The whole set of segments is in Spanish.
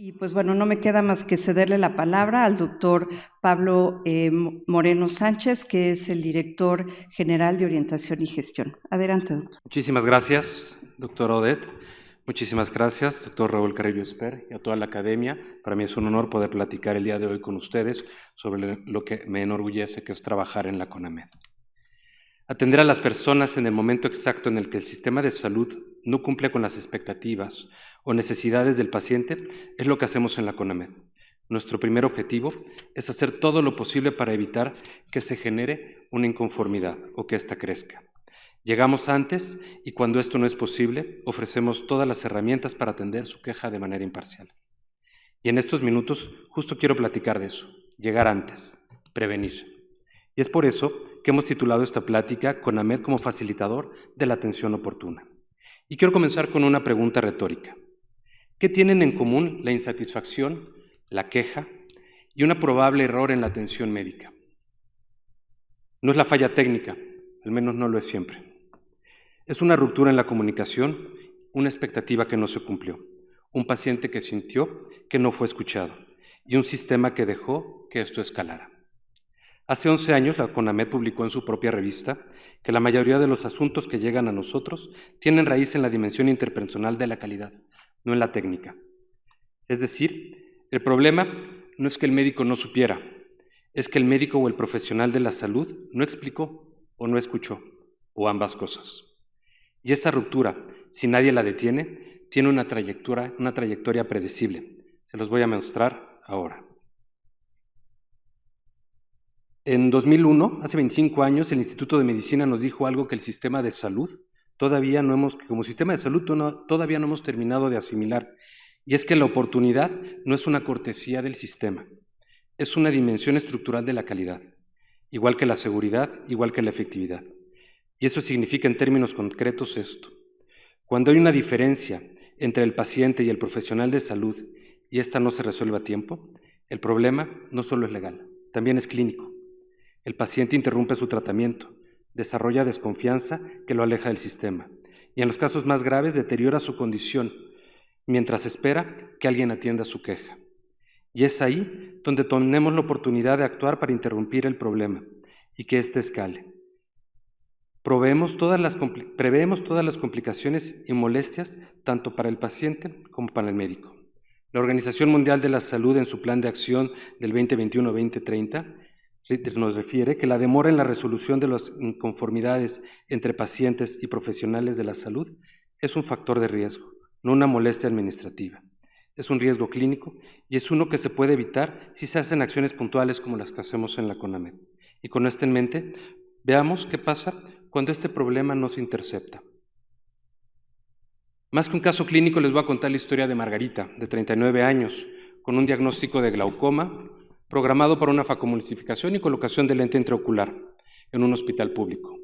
Y pues bueno, no me queda más que cederle la palabra al doctor Pablo Moreno Sánchez, que es el director general de Orientación y Gestión. Adelante, doctor. Muchísimas gracias, doctor Odette. Muchísimas gracias, doctor Raúl Carrillo Esper, y a toda la academia. Para mí es un honor poder platicar el día de hoy con ustedes sobre lo que me enorgullece, que es trabajar en la CONAMED. Atender a las personas en el momento exacto en el que el sistema de salud no cumple con las expectativas o necesidades del paciente es lo que hacemos en la CONAMED. Nuestro primer objetivo es hacer todo lo posible para evitar que se genere una inconformidad o que ésta crezca. Llegamos antes y cuando esto no es posible, ofrecemos todas las herramientas para atender su queja de manera imparcial. Y en estos minutos justo quiero platicar de eso, llegar antes, prevenir. Y es por eso que hemos titulado esta plática CONAMED como facilitador de la atención oportuna. Y quiero comenzar con una pregunta retórica. ¿Qué tienen en común la insatisfacción, la queja y un probable error en la atención médica? No es la falla técnica, al menos no lo es siempre. Es una ruptura en la comunicación, una expectativa que no se cumplió, un paciente que sintió que no fue escuchado y un sistema que dejó que esto escalara. Hace 11 años, la CONAMED publicó en su propia revista que la mayoría de los asuntos que llegan a nosotros tienen raíz en la dimensión interpersonal de la calidad, no en la técnica. Es decir, el problema no es que el médico no supiera, es que el médico o el profesional de la salud no explicó o no escuchó, o ambas cosas. Y esa ruptura, si nadie la detiene, tiene una trayectoria predecible. Se los voy a mostrar ahora. En 2001, hace 25 años, el Instituto de Medicina nos dijo algo que el sistema de salud todavía no hemos terminado de asimilar, y es que la oportunidad no es una cortesía del sistema, es una dimensión estructural de la calidad, igual que la seguridad, igual que la efectividad. Y esto significa en términos concretos esto. Cuando hay una diferencia entre el paciente y el profesional de salud y esta no se resuelve a tiempo, el problema no solo es legal, también es clínico. El paciente interrumpe su tratamiento, desarrolla desconfianza que lo aleja del sistema y en los casos más graves deteriora su condición mientras espera que alguien atienda su queja. Y es ahí donde tenemos la oportunidad de actuar para interrumpir el problema y que éste escale. Preveemos todas las complicaciones y molestias tanto para el paciente como para el médico. La Organización Mundial de la Salud, en su Plan de Acción del 2021-2030, nos refiere que la demora en la resolución de las inconformidades entre pacientes y profesionales de la salud es un factor de riesgo, no una molestia administrativa. Es un riesgo clínico y es uno que se puede evitar si se hacen acciones puntuales como las que hacemos en la CONAMED. Y con esto en mente, veamos qué pasa cuando este problema no se intercepta. Más que un caso clínico, les voy a contar la historia de Margarita, de 39 años, con un diagnóstico de glaucoma, programado para una facomulsificación y colocación de lente intraocular en un hospital público.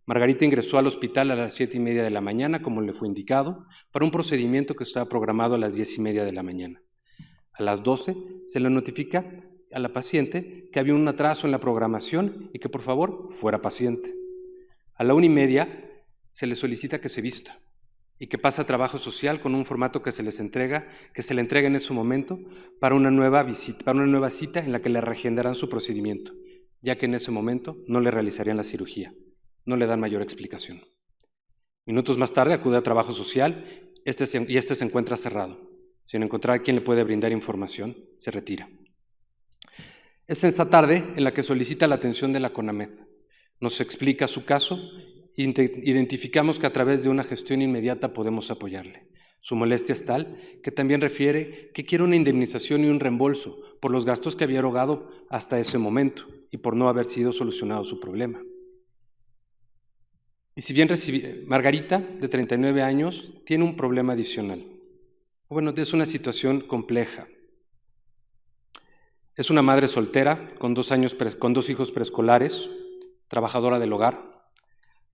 Margarita ingresó al hospital a las 7:30 de la mañana, como le fue indicado, para un procedimiento que estaba programado a las 10:30 de la mañana. A las 12 se le notifica a la paciente que había un atraso en la programación y que por favor fuera paciente. A la 1:30 se le solicita que se vista y que pase a trabajo social con un formato que se le entrega en ese momento para una nueva cita en la que le reagendarán su procedimiento, ya que en ese momento no le realizarían la cirugía. No le dan mayor explicación. Minutos más tarde acude a trabajo social y este se encuentra cerrado. Sin encontrar quien le puede brindar información, se retira. Es esta tarde en la que solicita la atención de la CONAMED. Nos explica su caso e identificamos que a través de una gestión inmediata podemos apoyarle. Su molestia es tal que también refiere que quiere una indemnización y un reembolso por los gastos que había erogado hasta ese momento y por no haber sido solucionado su problema. Y si bien Margarita, de 39 años, tiene un problema adicional. Bueno, es una situación compleja. Es una madre soltera con 2 hijos preescolares, trabajadora del hogar,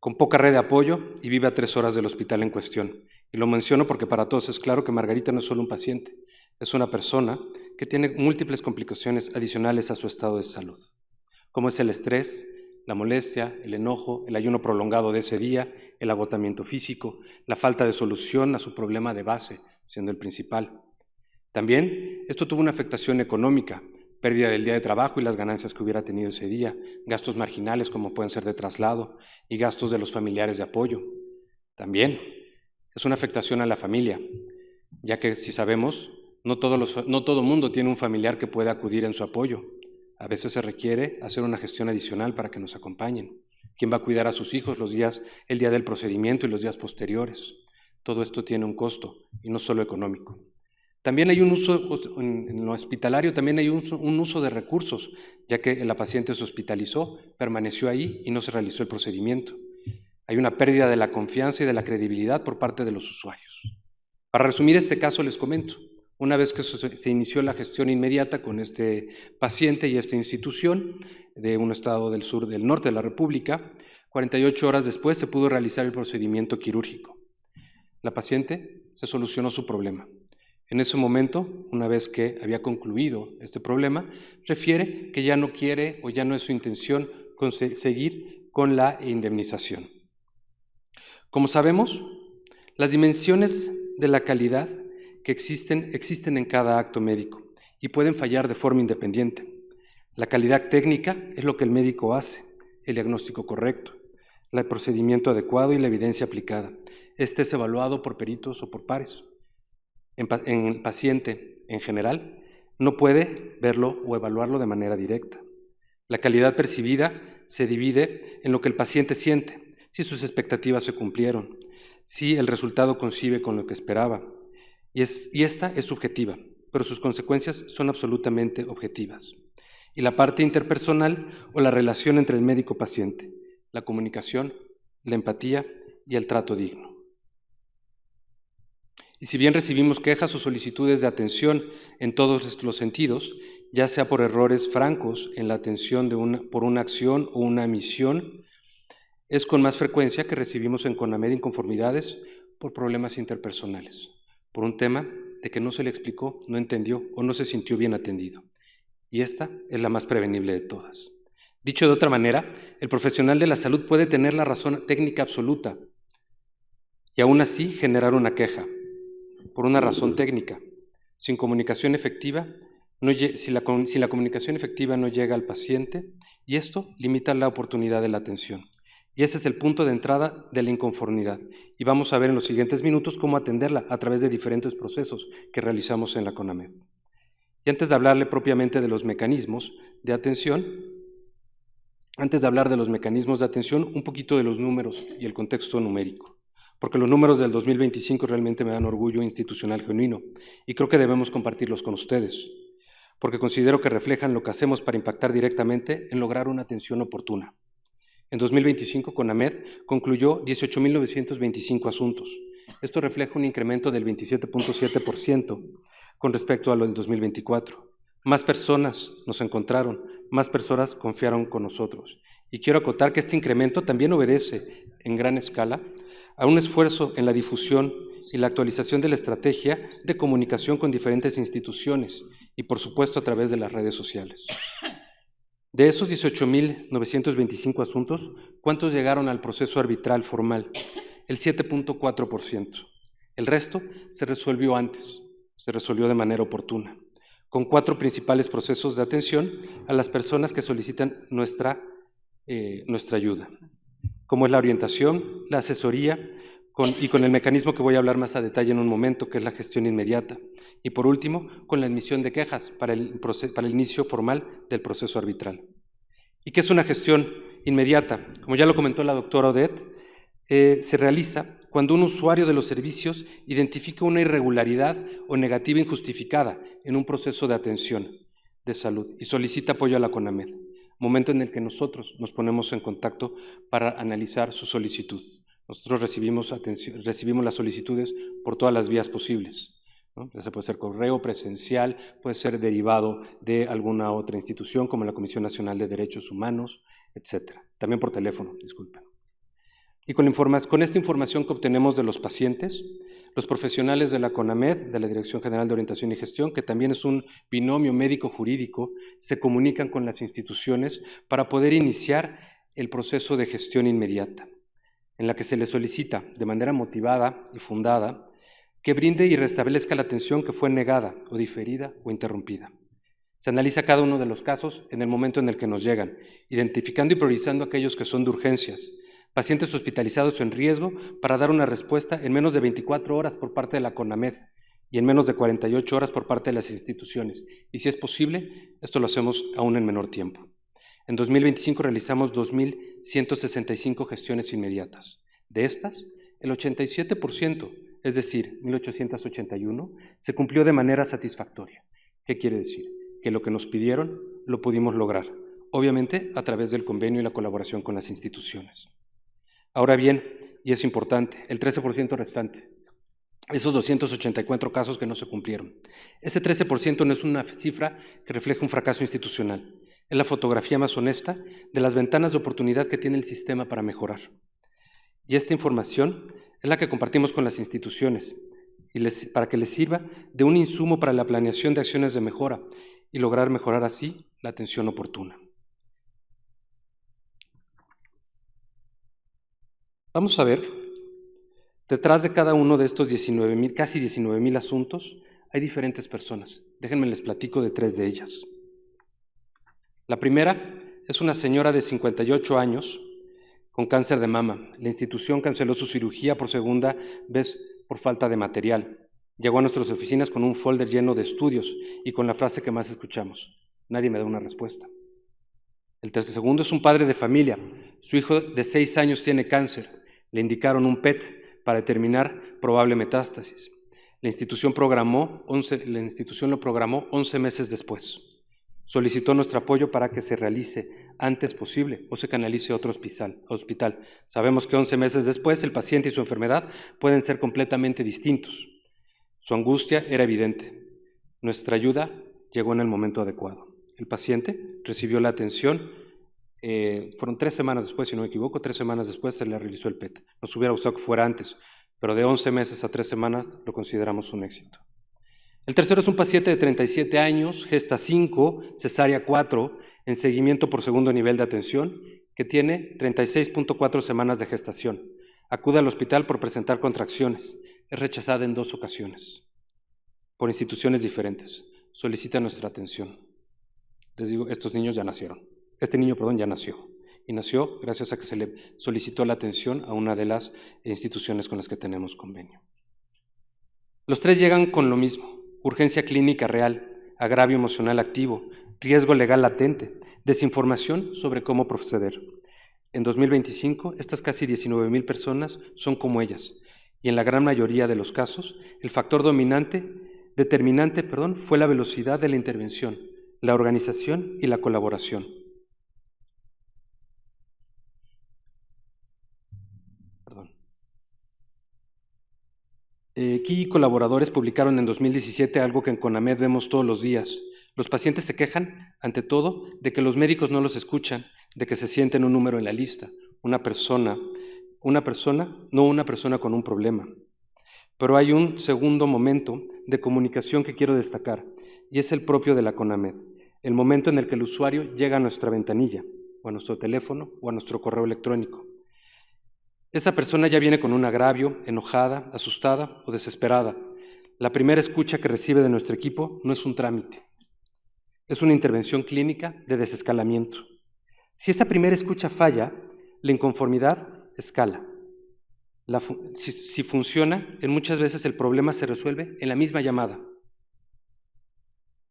con poca red de apoyo y vive a 3 horas del hospital en cuestión. Y lo menciono porque para todos es claro que Margarita no es solo un paciente, es una persona que tiene múltiples complicaciones adicionales a su estado de salud, como es el estrés, la molestia, el enojo, el ayuno prolongado de ese día, el agotamiento físico, la falta de solución a su problema de base, siendo el principal. También esto tuvo una afectación económica, pérdida del día de trabajo y las ganancias que hubiera tenido ese día, gastos marginales como pueden ser de traslado y gastos de los familiares de apoyo. También es una afectación a la familia, ya que si sabemos, no todo mundo tiene un familiar que pueda acudir en su apoyo. A veces se requiere hacer una gestión adicional para que nos acompañen. ¿Quién va a cuidar a sus hijos el día del procedimiento y los días posteriores? Todo esto tiene un costo, y no solo económico. También hay un uso, en lo hospitalario también hay un uso de recursos, ya que la paciente se hospitalizó, permaneció ahí y no se realizó el procedimiento. Hay una pérdida de la confianza y de la credibilidad por parte de los usuarios. Para resumir este caso les comento, una vez que se inició la gestión inmediata con este paciente y esta institución de un estado del norte de la República, 48 horas después se pudo realizar el procedimiento quirúrgico. La paciente se solucionó su problema. En ese momento, una vez que había concluido este problema, refiere que ya no quiere o ya no es su intención seguir con la indemnización. Como sabemos, las dimensiones de la calidad que existen en cada acto médico y pueden fallar de forma independiente. La calidad técnica es lo que el médico hace, el diagnóstico correcto, el procedimiento adecuado y la evidencia aplicada. Este es evaluado por peritos o por pares. En el paciente, en general, no puede verlo o evaluarlo de manera directa. La calidad percibida se divide en lo que el paciente siente, si sus expectativas se cumplieron, si el resultado coincide con lo que esperaba. Y esta es subjetiva, pero sus consecuencias son absolutamente objetivas. Y la parte interpersonal o la relación entre el médico-paciente, la comunicación, la empatía y el trato digno. Y si bien recibimos quejas o solicitudes de atención en todos los sentidos, ya sea por errores francos en la atención por una acción o una misión, es con más frecuencia que recibimos en CONAMED inconformidades por problemas interpersonales, por un tema de que no se le explicó, no entendió o no se sintió bien atendido. Y esta es la más prevenible de todas. Dicho de otra manera, el profesional de la salud puede tener la razón técnica absoluta y aún así generar una queja por una razón técnica. Sin comunicación efectiva, si la comunicación efectiva no llega al paciente, y esto limita la oportunidad de la atención. Y ese es el punto de entrada de la inconformidad. Y vamos a ver en los siguientes minutos cómo atenderla a través de diferentes procesos que realizamos en la CONAMED. Y antes de hablarle propiamente de los mecanismos de atención, un poquito de los números y el contexto numérico. Porque los números del 2025 realmente me dan orgullo institucional genuino y creo que debemos compartirlos con ustedes, porque considero que reflejan lo que hacemos para impactar directamente en lograr una atención oportuna. En 2025, CONAMED concluyó 18.925 asuntos. Esto refleja un incremento del 27.7% con respecto a lo del 2024. Más personas nos encontraron, más personas confiaron con nosotros. Y quiero acotar que este incremento también obedece en gran escala a un esfuerzo en la difusión y la actualización de la estrategia de comunicación con diferentes instituciones y, por supuesto, a través de las redes sociales. De esos 18.925 asuntos, ¿cuántos llegaron al proceso arbitral formal? El 7.4%. El resto se resolvió antes, se resolvió de manera oportuna, con 4 principales procesos de atención a las personas que solicitan nuestra ayuda, como es la orientación, la asesoría y con el mecanismo que voy a hablar más a detalle en un momento, que es la gestión inmediata. Y por último, con la admisión de quejas para el inicio formal del proceso arbitral. ¿Y qué es una gestión inmediata? Como ya lo comentó la doctora Odette, se realiza cuando un usuario de los servicios identifica una irregularidad o negativa injustificada en un proceso de atención de salud y solicita apoyo a la CONAMED, momento en el que nosotros nos ponemos en contacto para analizar su solicitud. Nosotros recibimos las solicitudes por todas las vías posibles, ¿no? Ya se puede ser correo, presencial, puede ser derivado de alguna otra institución como la Comisión Nacional de Derechos Humanos, etc. También por teléfono, disculpen. Y con esta información que obtenemos de los pacientes, los profesionales de la CONAMED, de la Dirección General de Orientación y Gestión, que también es un binomio médico-jurídico, se comunican con las instituciones para poder iniciar el proceso de gestión inmediata, en la que se les solicita de manera motivada y fundada que brinde y restablezca la atención que fue negada o diferida o interrumpida. Se analiza cada uno de los casos en el momento en el que nos llegan, identificando y priorizando aquellos que son de urgencias, pacientes hospitalizados o en riesgo, para dar una respuesta en menos de 24 horas por parte de la CONAMED y en menos de 48 horas por parte de las instituciones. Y si es posible, esto lo hacemos aún en menor tiempo. En 2025 realizamos 2.165 gestiones inmediatas. De estas, el 87%, es decir, 1.881, se cumplió de manera satisfactoria. ¿Qué quiere decir? Que lo que nos pidieron lo pudimos lograr, obviamente a través del convenio y la colaboración con las instituciones. Ahora bien, y es importante, el 13% restante, esos 284 casos que no se cumplieron. Ese 13% no es una cifra que refleja un fracaso institucional, es la fotografía más honesta de las ventanas de oportunidad que tiene el sistema para mejorar. Y esta información es la que compartimos con las instituciones para que les sirva de un insumo para la planeación de acciones de mejora y lograr mejorar así la atención oportuna. Vamos a ver, detrás de cada uno de estos casi 19,000 asuntos, hay diferentes personas. Déjenme les platico de 3 de ellas. La primera es una señora de 58 años con cáncer de mama. La institución canceló su cirugía por segunda vez por falta de material. Llegó a nuestras oficinas con un folder lleno de estudios y con la frase que más escuchamos: nadie me da una respuesta. El segundo es un padre de familia. Su hijo de 6 años tiene cáncer. Le indicaron un PET para determinar probable metástasis. La institución lo programó 11 meses después. Solicitó nuestro apoyo para que se realice antes posible o se canalice a otro hospital. Sabemos que 11 meses después el paciente y su enfermedad pueden ser completamente distintos. Su angustia era evidente. Nuestra ayuda llegó en el momento adecuado. El paciente recibió la atención, fueron 3 semanas después, si no me equivoco, 3 semanas después se le realizó el PET. Nos hubiera gustado que fuera antes, pero de 11 meses a 3 semanas lo consideramos un éxito. El tercero es un paciente de 37 años, gesta 5, cesárea 4, en seguimiento por segundo nivel de atención, que tiene 36.4 semanas de gestación. Acude al hospital por presentar contracciones. Es rechazada en 2 ocasiones, por instituciones diferentes. Solicita nuestra atención. Les digo, estos niños ya nacieron. Este niño, ya nació. Y nació gracias a que se le solicitó la atención a una de las instituciones con las que tenemos convenio. Los 3 llegan con lo mismo: urgencia clínica real, agravio emocional activo, riesgo legal latente, desinformación sobre cómo proceder. En 2025, estas casi 19,000 personas son como ellas, y en la gran mayoría de los casos, el factor determinante fue la velocidad de la intervención, la organización y la colaboración. Key y colaboradores publicaron en 2017 algo que en CONAMED vemos todos los días. Los pacientes se quejan, ante todo, de que los médicos no los escuchan, de que se sienten un número en la lista, no una persona con un problema. Pero hay un segundo momento de comunicación que quiero destacar, y es el propio de la CONAMED, el momento en el que el usuario llega a nuestra ventanilla, o a nuestro teléfono, o a nuestro correo electrónico. Esa persona ya viene con un agravio, enojada, asustada o desesperada. La primera escucha que recibe de nuestro equipo no es un trámite, es una intervención clínica de desescalamiento. Si esa primera escucha falla, la inconformidad escala. Si funciona, muchas veces el problema se resuelve en la misma llamada,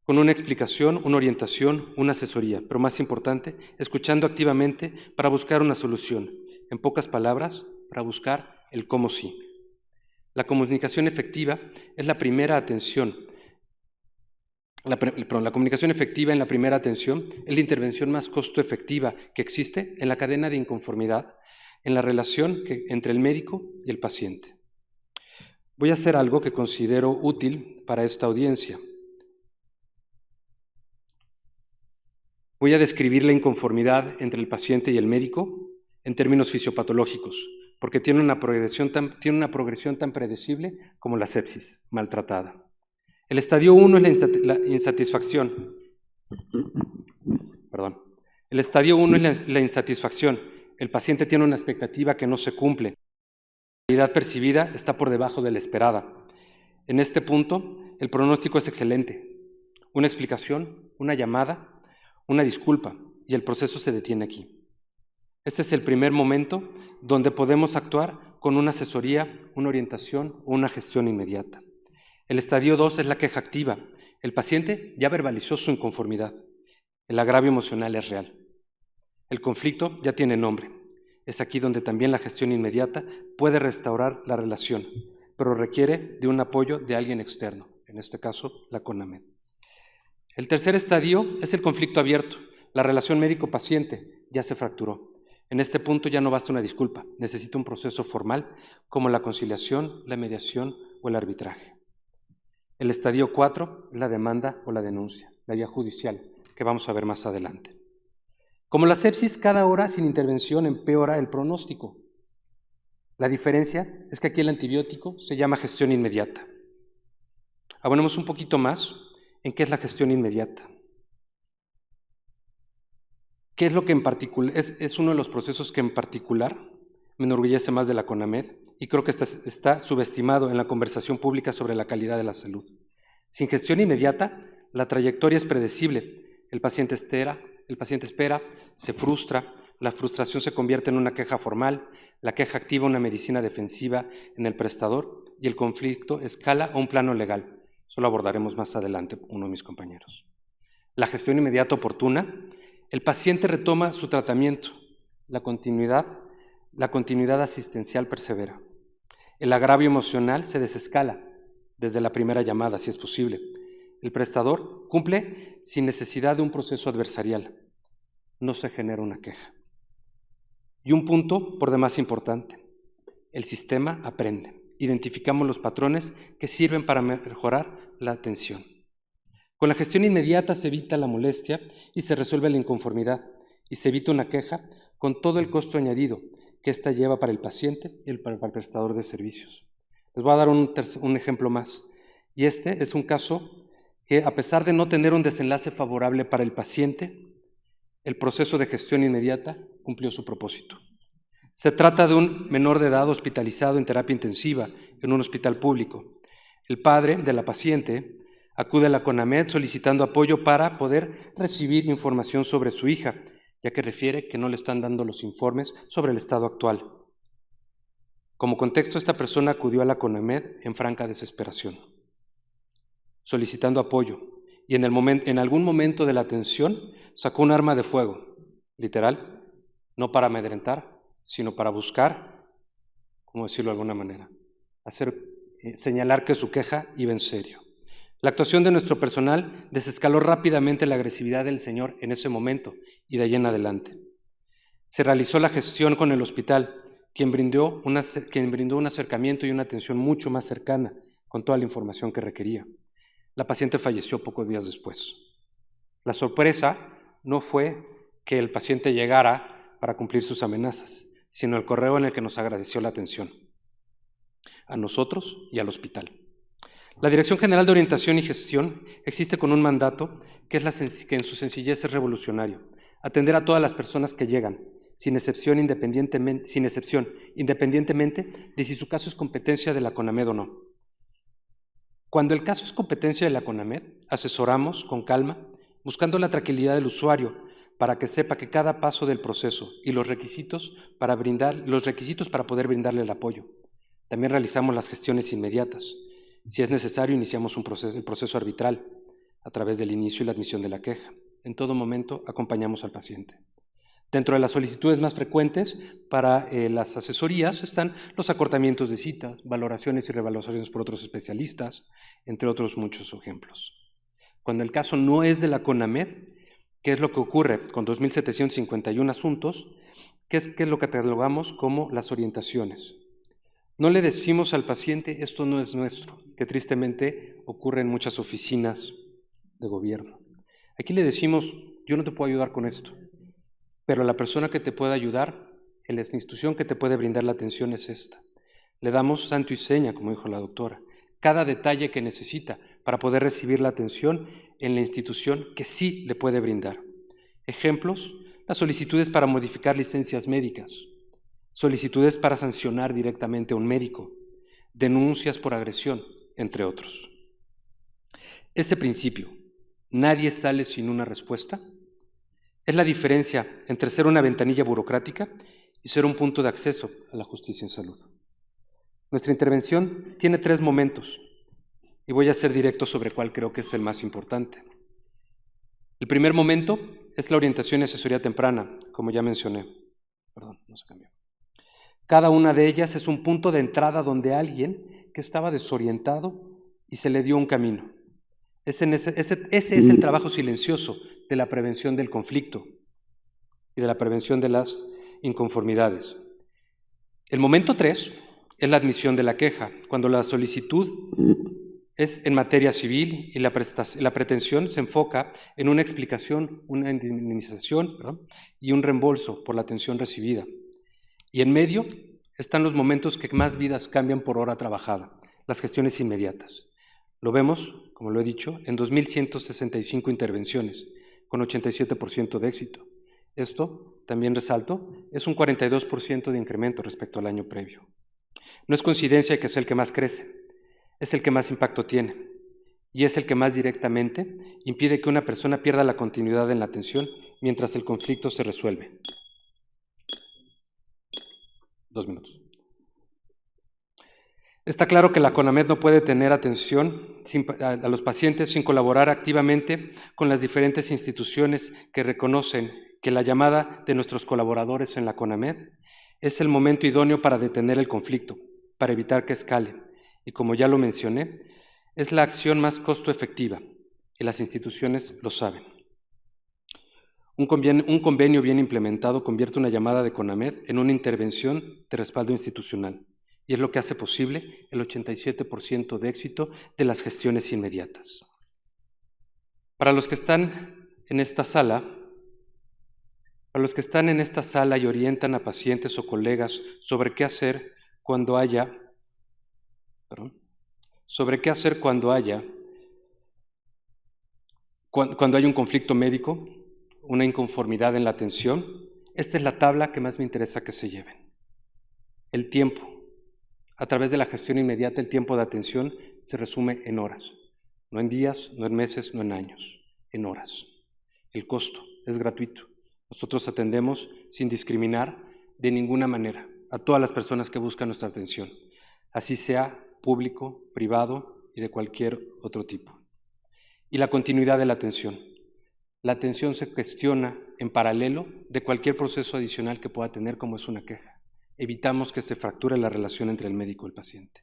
con una explicación, una orientación, una asesoría, pero más importante, escuchando activamente para buscar una solución. En pocas palabras, para buscar el cómo sí. La comunicación efectiva es la primera atención. La comunicación efectiva en la primera atención es la intervención más costo efectiva que existe en la cadena de inconformidad, en la relación entre el médico y el paciente. Voy a hacer algo que considero útil para esta audiencia. Voy a describir la inconformidad entre el paciente y el médico en términos fisiopatológicos, porque tiene una progresión tan predecible como la sepsis maltratada. El estadio 1 es la insatisfacción. El estadio 1 es la insatisfacción. El paciente tiene una expectativa que no se cumple. La realidad percibida está por debajo de la esperada. En este punto, el pronóstico es excelente. Una explicación, una llamada, una disculpa, y el proceso se detiene aquí. Este es el primer momento donde podemos actuar con una asesoría, una orientación o una gestión inmediata. El estadio 2 es la queja activa. El paciente ya verbalizó su inconformidad. El agravio emocional es real. El conflicto ya tiene nombre. Es aquí donde también la gestión inmediata puede restaurar la relación, pero requiere de un apoyo de alguien externo, en este caso la CONAMED. El tercer estadio es el conflicto abierto. La relación médico-paciente ya se fracturó. En este punto ya no basta una disculpa, necesita un proceso formal como la conciliación, la mediación o el arbitraje. El estadio 4 es la demanda o la denuncia, la vía judicial, que vamos a ver más adelante. Como la sepsis, cada hora sin intervención empeora el pronóstico. La diferencia es que aquí el antibiótico se llama gestión inmediata. Abonemos un poquito más en qué es la gestión inmediata. ¿Qué es lo que en particular es uno de los procesos que en particular me enorgullece más de la CONAMED y creo que está subestimado en la conversación pública sobre la calidad de la salud? Sin gestión inmediata, la trayectoria es predecible. El paciente espera, se frustra, la frustración se convierte en una queja formal, la queja activa una medicina defensiva en el prestador y el conflicto escala a un plano legal. Eso lo abordaremos más adelante uno de mis compañeros. La gestión inmediata oportuna, el paciente retoma su tratamiento, la continuidad asistencial persevera. El agravio emocional se desescala desde la primera llamada, si es posible. El prestador cumple sin necesidad de un proceso adversarial. No se genera una queja. Y un punto por demás importante, el sistema aprende. Identificamos los patrones que sirven para mejorar la atención. Con la gestión inmediata se evita la molestia y se resuelve la inconformidad y se evita una queja con todo el costo añadido que ésta lleva para el paciente y para el prestador de servicios. Les voy a dar un ejemplo más. Y este es un caso que, a pesar de no tener un desenlace favorable para el paciente, el proceso de gestión inmediata cumplió su propósito. Se trata de un menor de edad hospitalizado en terapia intensiva en un hospital público. El padre de la paciente acude a la CONAMED solicitando apoyo para poder recibir información sobre su hija, ya que refiere que no le están dando los informes sobre el estado actual. Como contexto, esta persona acudió a la CONAMED en franca desesperación, solicitando apoyo, y en algún momento de la atención sacó un arma de fuego, literal, no para amedrentar, sino para buscar, ¿cómo decirlo de alguna manera?, señalar que su queja iba en serio. La actuación de nuestro personal desescaló rápidamente la agresividad del señor en ese momento y de ahí en adelante. Se realizó la gestión con el hospital, quien brindó un acercamiento y una atención mucho más cercana con toda la información que requería. La paciente falleció pocos días después. La sorpresa no fue que el paciente llegara para cumplir sus amenazas, sino el correo en el que nos agradeció la atención, a nosotros y al hospital. La Dirección General de Orientación y Gestión existe con un mandato que en su sencillez es revolucionario: atender a todas las personas que llegan, sin excepción, independientemente de si su caso es competencia de la CONAMED o no. Cuando el caso es competencia de la CONAMED, asesoramos con calma, buscando la tranquilidad del usuario para que sepa que cada paso del proceso y los requisitos para poder brindarle el apoyo. También realizamos las gestiones inmediatas. Si es necesario, iniciamos el proceso arbitral a través del inicio y la admisión de la queja. En todo momento acompañamos al paciente. Dentro de las solicitudes más frecuentes para las asesorías están los acortamientos de citas, valoraciones y revaloraciones por otros especialistas, entre otros muchos ejemplos. Cuando el caso no es de la CONAMED, ¿qué es lo que ocurre con 2.751 asuntos? ¿Qué es lo que catalogamos como las orientaciones? No le decimos al paciente, esto no es nuestro, que tristemente ocurre en muchas oficinas de gobierno. Aquí le decimos, yo no te puedo ayudar con esto, pero la persona que te puede ayudar, la institución que te puede brindar la atención es esta. Le damos santo y seña, como dijo la doctora, cada detalle que necesita para poder recibir la atención en la institución que sí le puede brindar. Ejemplos: las solicitudes para modificar licencias médicas, solicitudes para sancionar directamente a un médico, denuncias por agresión, entre otros. Ese principio, nadie sale sin una respuesta, es la diferencia entre ser una ventanilla burocrática y ser un punto de acceso a la justicia en salud. Nuestra intervención tiene 3 momentos y voy a ser directo sobre cuál creo que es el más importante. El primer momento es la orientación y asesoría temprana, como ya mencioné. Perdón, no se cambió. Cada una de ellas es un punto de entrada donde alguien que estaba desorientado y se le dio un camino. Ese es el trabajo silencioso de la prevención del conflicto y de la prevención de las inconformidades. El momento 3 es la admisión de la queja, cuando la solicitud es en materia civil y la pretensión se enfoca en una explicación, una indemnización, y un reembolso por la atención recibida. Y en medio están los momentos que más vidas cambian por hora trabajada, las gestiones inmediatas. Lo vemos, como lo he dicho, en 2.165 intervenciones, con 87% de éxito. Esto, también resalto, es un 42% de incremento respecto al año previo. No es coincidencia que es el que más crece, es el que más impacto tiene y es el que más directamente impide que una persona pierda la continuidad en la atención mientras el conflicto se resuelve. 2 minutos. Está claro que la CONAMED no puede tener atención a los pacientes sin colaborar activamente con las diferentes instituciones que reconocen que la llamada de nuestros colaboradores en la CONAMED es el momento idóneo para detener el conflicto, para evitar que escale. Y como ya lo mencioné, es la acción más costo efectiva y las instituciones lo saben. Un convenio bien implementado convierte una llamada de CONAMED en una intervención de respaldo institucional y es lo que hace posible el 87% de éxito de las gestiones inmediatas. Para los que están en esta sala y orientan a pacientes o colegas sobre qué hacer cuando haya un conflicto médico, una inconformidad en la atención, esta es la tabla que más me interesa que se lleven. El tiempo. A través de la gestión inmediata, el tiempo de atención se resume en horas, no en días, no en meses, no en años, en horas. El costo es gratuito. Nosotros atendemos sin discriminar de ninguna manera a todas las personas que buscan nuestra atención, así sea público, privado y de cualquier otro tipo. Y la continuidad de la atención. La atención se gestiona en paralelo de cualquier proceso adicional que pueda tener, como es una queja. Evitamos que se fracture la relación entre el médico y el paciente.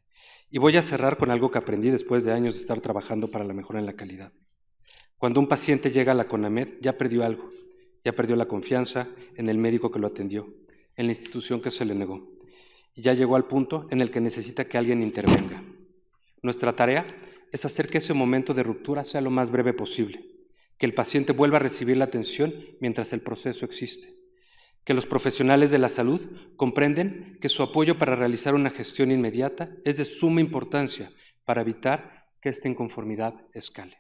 Y voy a cerrar con algo que aprendí después de años de estar trabajando para la mejora en la calidad. Cuando un paciente llega a la CONAMED, ya perdió algo, ya perdió la confianza en el médico que lo atendió, en la institución que se le negó, y ya llegó al punto en el que necesita que alguien intervenga. Nuestra tarea es hacer que ese momento de ruptura sea lo más breve posible, que el paciente vuelva a recibir la atención mientras el proceso existe, que los profesionales de la salud comprenden que su apoyo para realizar una gestión inmediata es de suma importancia para evitar que esta inconformidad escale.